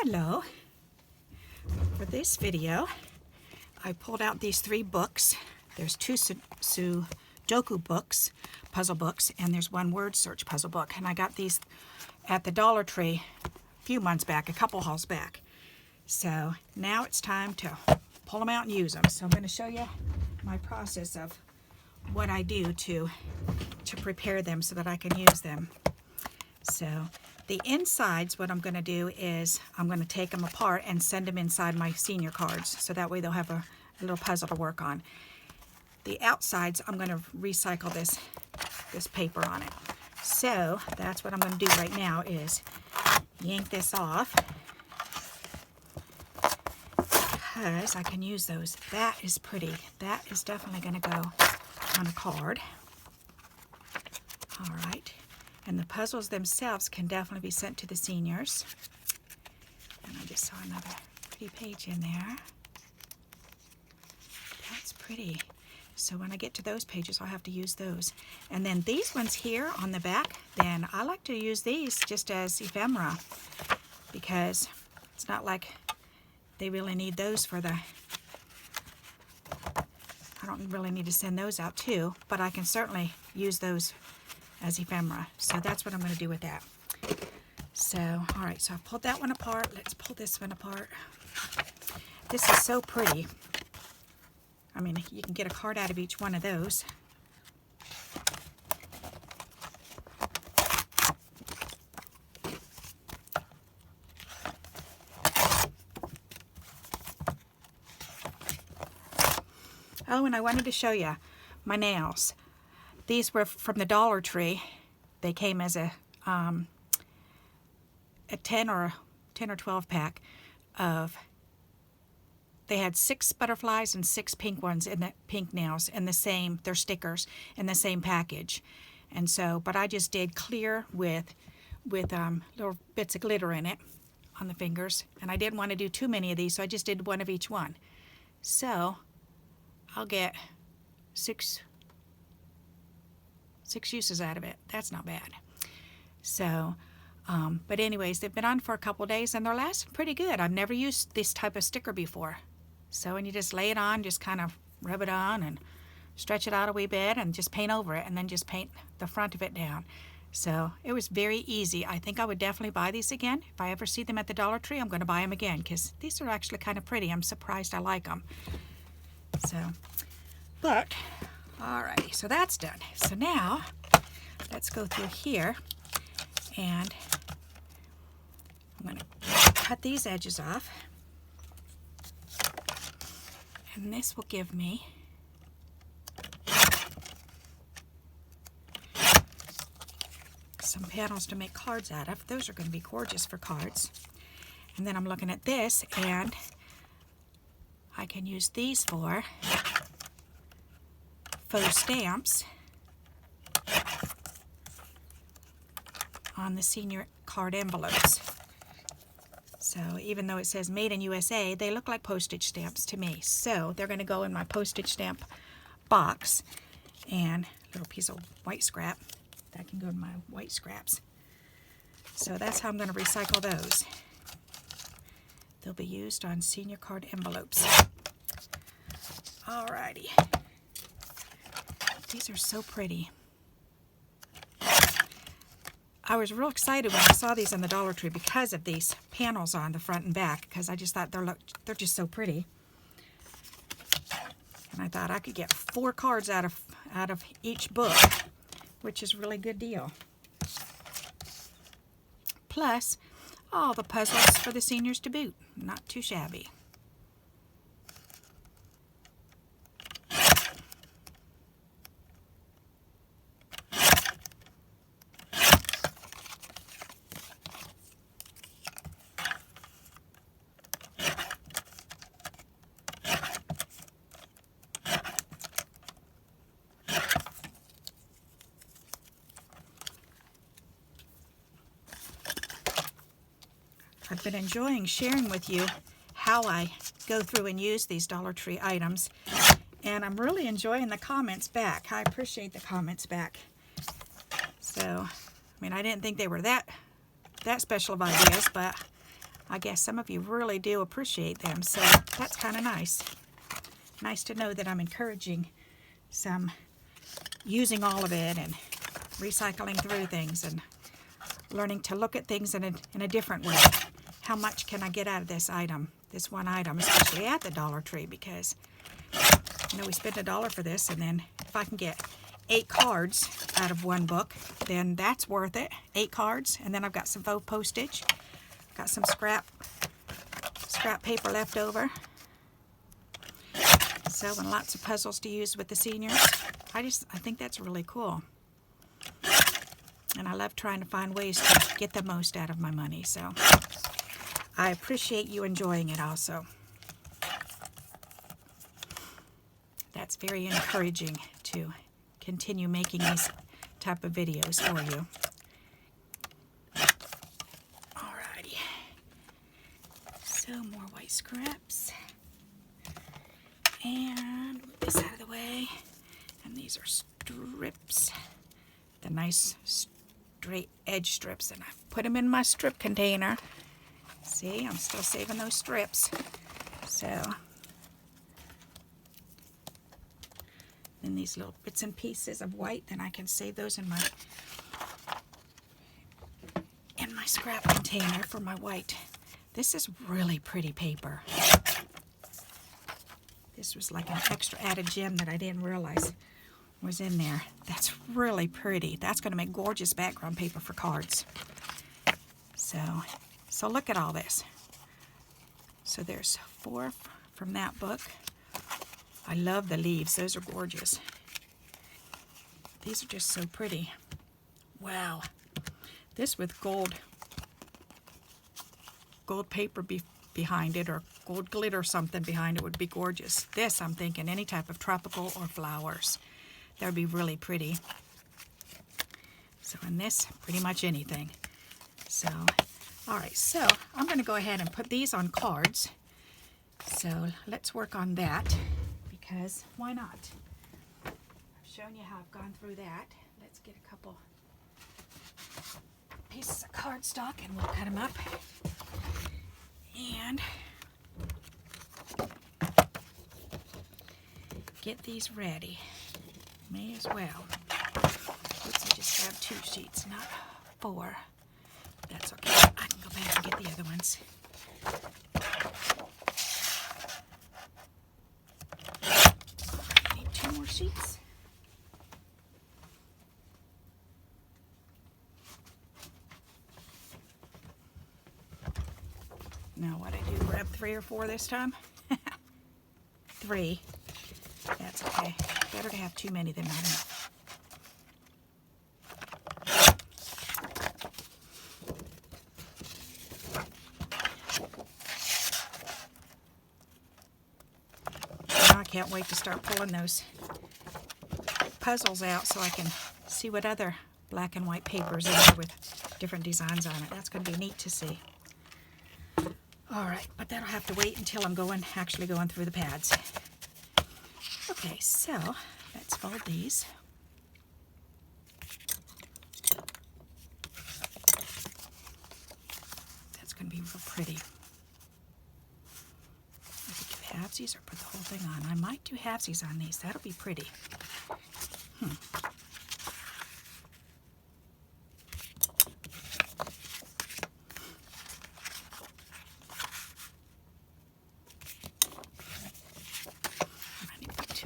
Hello. For this video, I pulled out these 3 books. There's 2 Sudoku books, puzzle books, and there's 1 word search puzzle book. And I got these at the Dollar Tree a few months back, a couple hauls back. So now it's time to pull them out and use them. So I'm going to show you my process of what I do to prepare them so that I can use them. So the insides, what I'm going to do is I'm going to take them apart and send them inside my senior cards, so that way they'll have a little puzzle to work on. The outsides, I'm going to recycle this paper on it. So that's what I'm going to do right now is yank this off, because I can use those. That is pretty. That is definitely going to go on a card. All right. And the puzzles themselves can definitely be sent to the seniors. And I just saw another pretty page in there. That's pretty. So when I get to those pages, I'll have to use those. And then these ones here on the back, then I like to use these just as ephemera, because it's not like they really need those for the... I don't really need to send those out too, but I can certainly use those as ephemera. So that's what I'm going to do with that. So, all right, so I pulled that one apart. Let's pull this one apart. This is so pretty. I mean, you can get a card out of each one of those. Oh, and I wanted to show you my nails. These were from the Dollar Tree. They came as a 10 or 12 pack of, they had 6 butterflies and 6 pink ones in the pink nails in the same, they're stickers in the same package. And so, but I just did clear with little bits of glitter in it on the fingers. And I didn't want to do too many of these, so I just did 1 of each one. So I'll get 6 uses out of it. That's not bad. So, but anyways, they've been on for a couple days and they're lasting pretty good. I've never used this type of sticker before. So, and you just lay it on, just kind of rub it on and stretch it out a wee bit and just paint over it, and then just paint the front of it down. So it was very easy. I think I would definitely buy these again. If I ever see them at the Dollar Tree, I'm going to buy them again, because these are actually kind of pretty. I'm surprised I like them. So, but alrighty, so that's done. So now let's go through here, and I'm going to cut these edges off, and this will give me some panels to make cards out of. Those are going to be gorgeous for cards. And then I'm looking at this, and I can use these for faux stamps on the senior card envelopes. So even though it says made in USA, they look like postage stamps to me. So they're going to go in my postage stamp box, and a little piece of white scrap that can go in my white scraps. So that's how I'm going to recycle those. They'll be used on senior card envelopes. Alrighty. These are so pretty. I was real excited when I saw these in the Dollar Tree because of these panels on the front and back, because I just thought they're just so pretty. And I thought I could get 4 cards out of each book, which is a really good deal. Plus, all the puzzles for the seniors to boot. Not too shabby. I've been enjoying sharing with you how I go through and use these Dollar Tree items, and I'm really enjoying the comments back. I appreciate the comments back. So, I mean, I didn't think they were that special of ideas, but I guess some of you really do appreciate them, so that's kind of nice. Nice to know that I'm encouraging some using all of it and recycling through things and learning to look at things in a different way. How much can I get out of this item, this one item, especially at the Dollar Tree, because you know we spent $1 for this, and then if I can get 8 cards out of one book, then that's worth it. 8 cards, and then I've got some faux postage, got some scrap paper left over. So, and lots of puzzles to use with the seniors. I think that's really cool. And I love trying to find ways to get the most out of my money. So, I appreciate you enjoying it also. That's very encouraging to continue making these type of videos for you. Alrighty. So, more white scraps. And move this out of the way. And these are strips. The nice straight edge strips. And I put them in my strip container. See, I'm still saving those strips. So, then these little bits and pieces of white, then I can save those in my scrap container for my white. This is really pretty paper. This was like an extra added gem that I didn't realize was in there. That's really pretty. That's going to make gorgeous background paper for cards. So look at all this. So there's 4 from that book. I love the leaves. Those are gorgeous. These are just so pretty. Wow. This with gold paper behind it, or gold glitter something behind it, would be gorgeous. This, I'm thinking, any type of tropical or flowers. That would be really pretty. So in this, pretty much anything. So, alright, so I'm going to go ahead and put these on cards. So let's work on that, because why not? I've shown you how I've gone through that. Let's get a couple pieces of cardstock and we'll cut them up. And get these ready. May as well. Oops, I just grabbed 2 sheets, not 4. That's okay. I can go back and get the other ones. I need 2 more sheets. Now what I do, grab 3 or 4 this time? 3. That's okay. Better to have too many than not enough. Now I can't wait to start pulling those puzzles out so I can see what other black and white papers are with different designs on it. That's going to be neat to see. Alright, but that'll have to wait until I'm actually going through the pads. Okay, so let's fold these. That's going to be real pretty. I could do halvesies or put the whole thing on. I might do halvesies on these. That'll be pretty.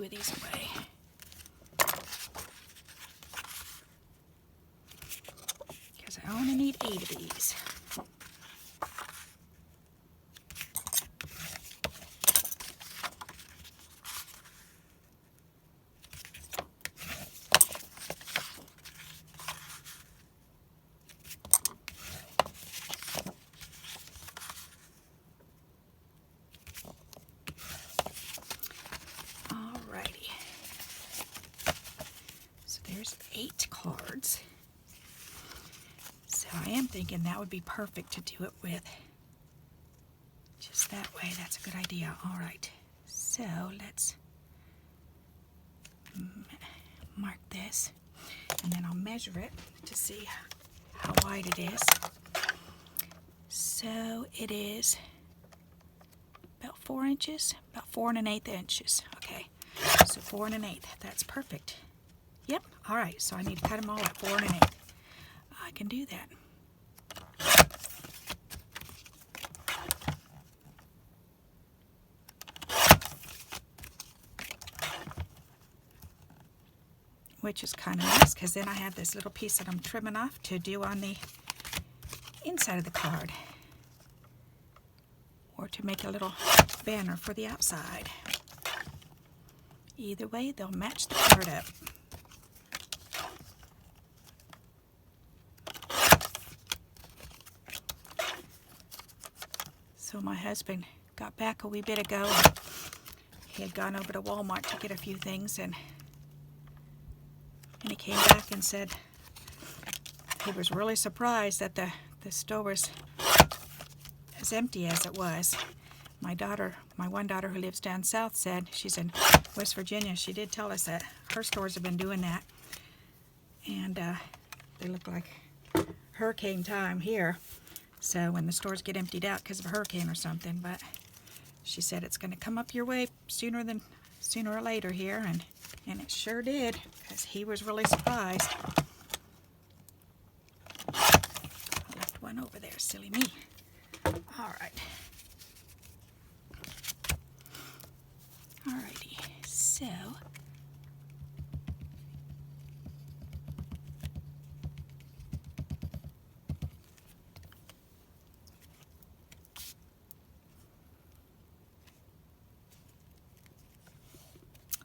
Of these away. Because I only need 8 of these. There's 8 cards. So I am thinking that would be perfect to do it with. Just that way, that's a good idea. Alright, so let's mark this, and then I'll measure it to see how wide it is. So it is about 4 inches, about 4 1/8 inches. Okay, so 4 1/8, that's perfect. Yep, all right, so I need to cut them all at 4 1/8. I can do that. Which is kind of nice, because then I have this little piece that I'm trimming off to do on the inside of the card, or to make a little banner for the outside. Either way, they'll match the card up. So my husband got back a wee bit ago. He had gone over to Walmart to get a few things, and he came back and said he was really surprised that the store was as empty as it was. My one daughter who lives down south said, she's in West Virginia, she did tell us that her stores have been doing that. And they look like hurricane time here. So when the stores get emptied out because of a hurricane or something, but she said it's going to come up your way sooner or later here, and it sure did, because he was really surprised. I left one over there, silly me. All right. Alrighty, so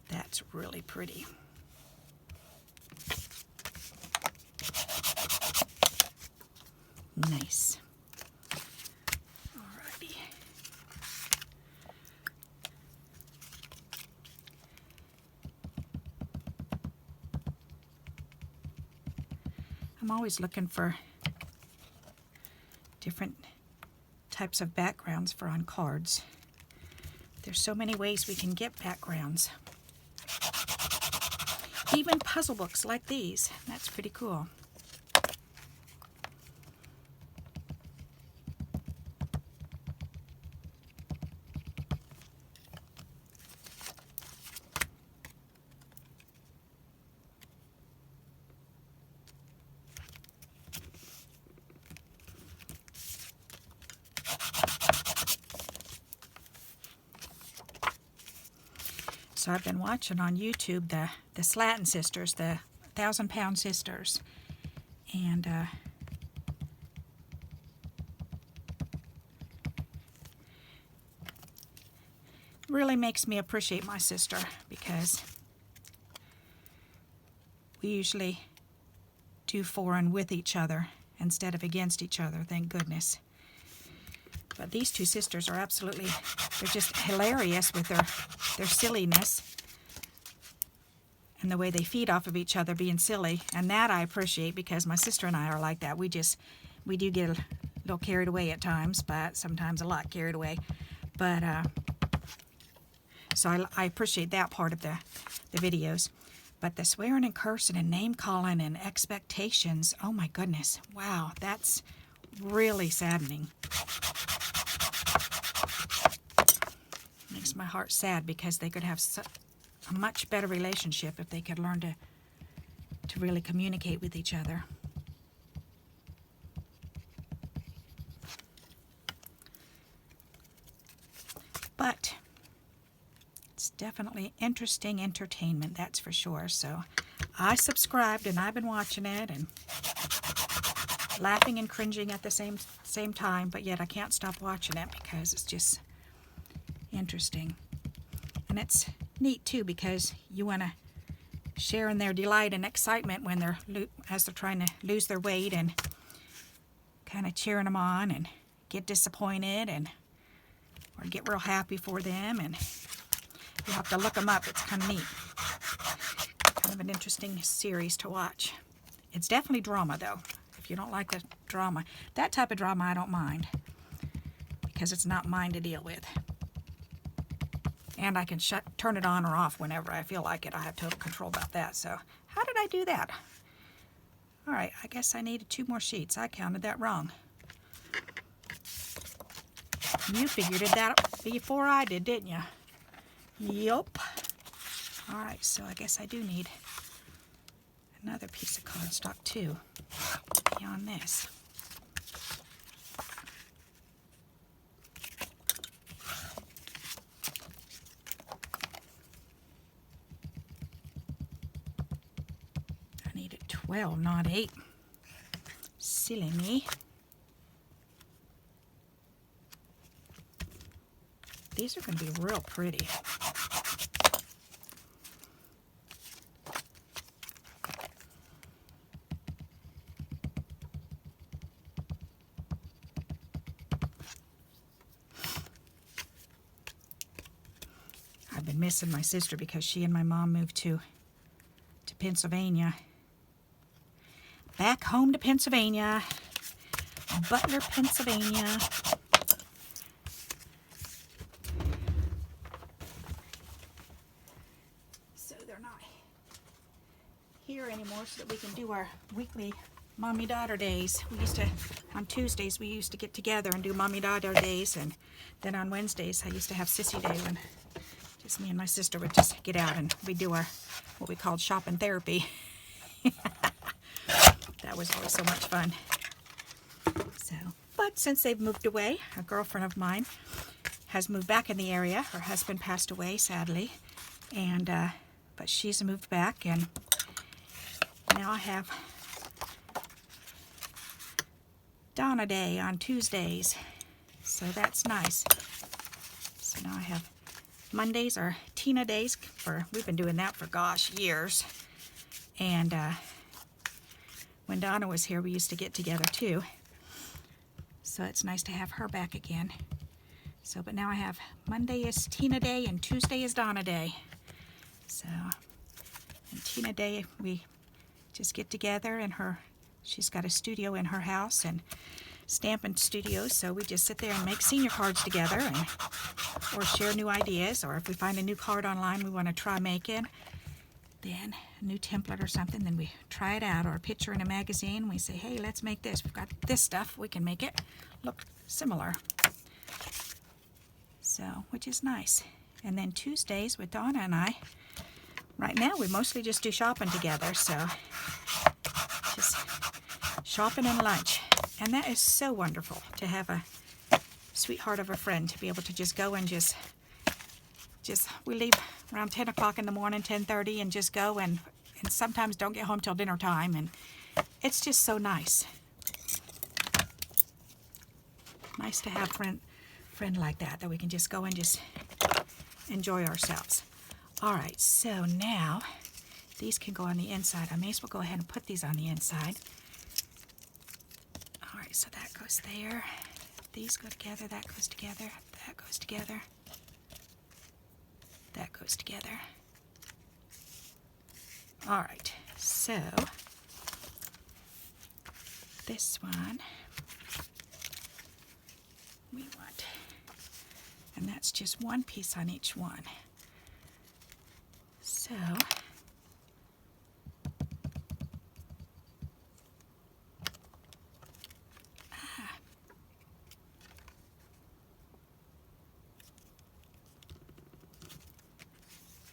that's really pretty. Nice. Alrighty. I'm always looking for different types of backgrounds for on cards. There's so many ways we can get backgrounds. Even puzzle books like these. That's pretty cool. So I've been watching on YouTube the Slatton sisters, the 1,000-pound sisters, and really makes me appreciate my sister, because we usually do foreign with each other instead of against each other, thank goodness. But these two sisters are absolutely, they're just hilarious with their silliness and the way they feed off of each other being silly. And that I appreciate, because my sister and I are like that. We do get a little carried away at times, but sometimes a lot carried away. But, so I appreciate that part of the videos. But the swearing and cursing and name calling and expectations, oh my goodness, wow, that's really saddening. Makes my heart sad, because they could have a much better relationship if they could learn to really communicate with each other. But it's definitely interesting entertainment, that's for sure. So I subscribed, and I've been watching it and laughing and cringing at the same time, but yet I can't stop watching it because it's just interesting. And it's neat too, because you want to share in their delight and excitement when as they're trying to lose their weight, and kind of cheering them on, and get disappointed or get real happy for them. And you have to look them up. It's kind of neat. Kind of an interesting series to watch. It's definitely drama though. If you don't like the drama, that type of drama I don't mind, because it's not mine to deal with. And I can turn it on or off whenever I feel like it. I have total control about that. So how did I do that? All right, I guess I needed 2 more sheets. I counted that wrong. You figured it out before I did, didn't you? Yup. Alright, so I guess I do need another piece of cardstock too, beyond this. I needed 12, not 8. Silly me. These are going to be real pretty. I've been missing my sister because she and my mom moved to Pennsylvania. Back home to Pennsylvania. Butler, Pennsylvania. So they're not here anymore so that we can do our weekly mommy-daughter days. We used to, on Tuesdays, we used to get together and do mommy-daughter days, and then on Wednesdays I used to have sissy day when just me and my sister would just get out and we'd do our, what we called shopping therapy. That was always so much fun. So, but since they've moved away, a girlfriend of mine has moved back in the area. Her husband passed away, sadly, and but she's moved back, and now I have Donna Day on Tuesdays, so that's nice. So now I have Mondays are Tina days. We've been doing that for, gosh, years. And when Donna was here, we used to get together too. So it's nice to have her back again. So, but now I have Monday is Tina Day and Tuesday is Donna Day. So, and Tina Day, we just get together, and she's got a studio in her house and stamping studio, so we just sit there and make senior cards together, or share new ideas, or if we find a new card online we want to try making, then a new template or something, then we try it out, or a picture in a magazine, we say, hey, let's make this. We've got this stuff, we can make it look similar. So, which is nice. And then Tuesdays with Donna and I, right now we mostly just do shopping together, so just shopping and lunch. And that is so wonderful to have a sweetheart of a friend to be able to just go and just we leave around 10 o'clock in the morning, 10:30, and just go and sometimes don't get home till dinner time, and it's just so nice. Nice to have a friend like that we can just go and just enjoy ourselves. All right, so now these can go on the inside. I may as well go ahead and put these on the inside. All right, so that goes there. These go together, that goes together, that goes together. That goes together. All right, so this one we want, and that's just one piece on each one. So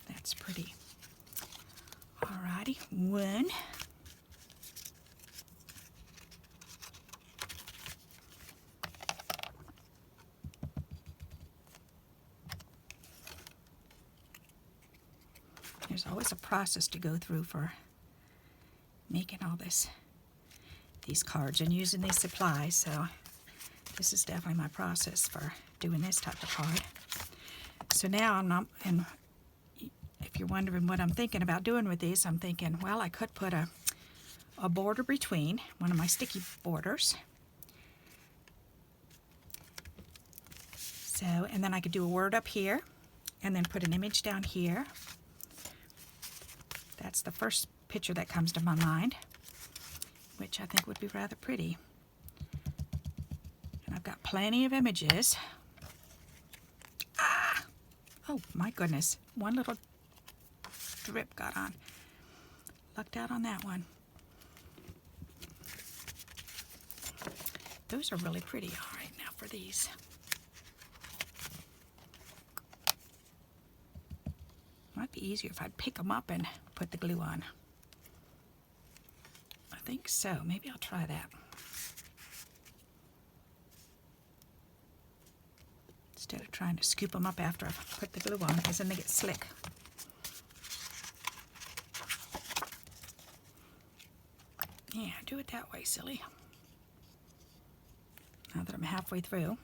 that's pretty. Alrighty, one. There's always a process to go through for making all these cards and using these supplies, so this is definitely my process for doing this type of card. So now and if you're wondering what I'm thinking about doing with these, I'm thinking, well, I could put a border between one of my sticky borders. So, and then I could do a word up here and then put an image down here. That's the first picture that comes to my mind, which I think would be rather pretty. And I've got plenty of images. Ah! Oh my goodness, one little drip got on. Lucked out on that one. Those are really pretty. All right, now for these. Might be easier if I'd pick them up and put the glue on. I think so. Maybe I'll try that. Instead of trying to scoop them up after I've put the glue on, because then they get slick. Yeah, do it that way, silly. Now that I'm halfway through.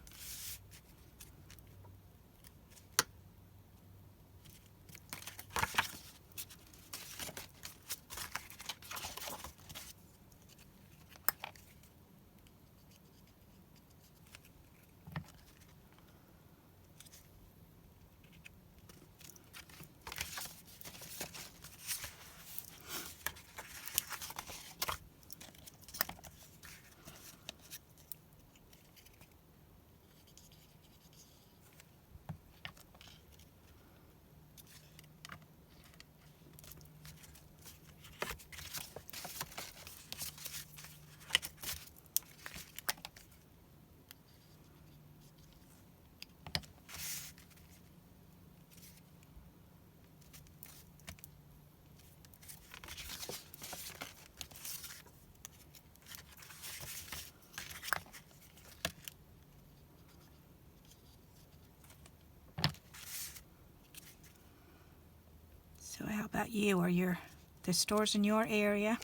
So how about you? Are the stores in your area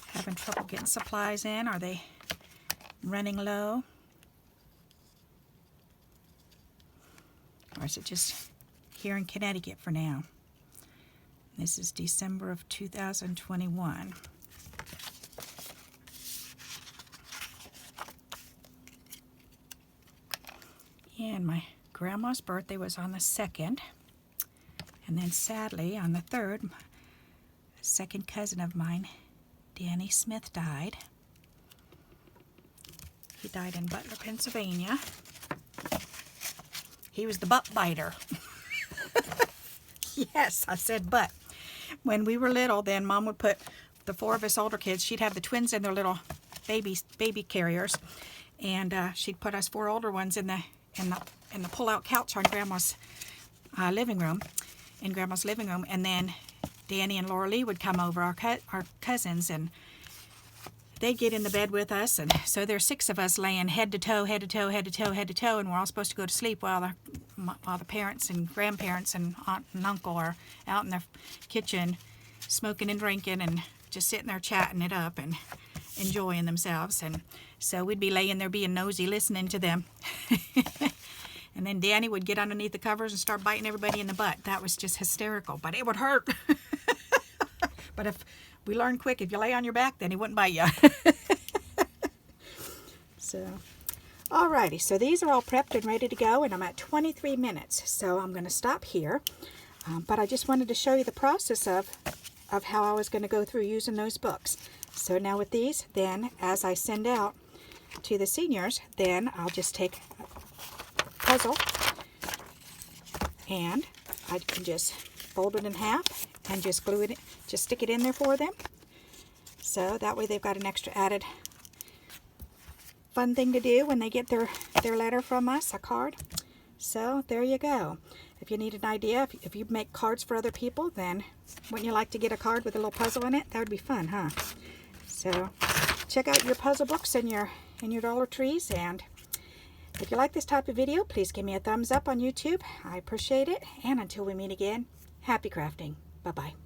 having trouble getting supplies in? Are they running low? Or is it just here in Connecticut for now? This is December of 2021. And my grandma's birthday was on the 2nd, and then sadly on the 3rd, a second cousin of mine, Danny Smith, died. He died in Butler, Pennsylvania. He was the butt biter. Yes, I said butt. When we were little, then Mom would put the 4 of us older kids, she'd have the twins in their little baby carriers, and she'd put us 4 older ones in the pull-out couch on Grandma's living room, and then Danny and Laura Lee would come over, our cousins, and they'd get in the bed with us, and so there's 6 of us laying head to toe, and we're all supposed to go to sleep while the parents and grandparents and aunt and uncle are out in the kitchen smoking and drinking and just sitting there chatting it up and enjoying themselves. And so we'd be laying there being nosy, listening to them. And then Danny would get underneath the covers and start biting everybody in the butt. That was just hysterical, but it would hurt. But if we learned quick, if you lay on your back, then he wouldn't bite you. So, alrighty, so these are all prepped and ready to go, and I'm at 23 minutes, so I'm going to stop here. But I just wanted to show you the process of how I was going to go through using those books. So now with these, then as I send out to the seniors, then I'll just take puzzle, and I can just fold it in half and just glue it, just stick it in there for them. So that way they've got an extra added fun thing to do when they get their letter from us, a card. So there you go. If you need an idea, if you make cards for other people, then wouldn't you like to get a card with a little puzzle in it? That would be fun, huh? So check out your puzzle books in your Dollar Trees, and if you like this type of video, please give me a thumbs up on YouTube. I appreciate it. And until we meet again, happy crafting. Bye-bye.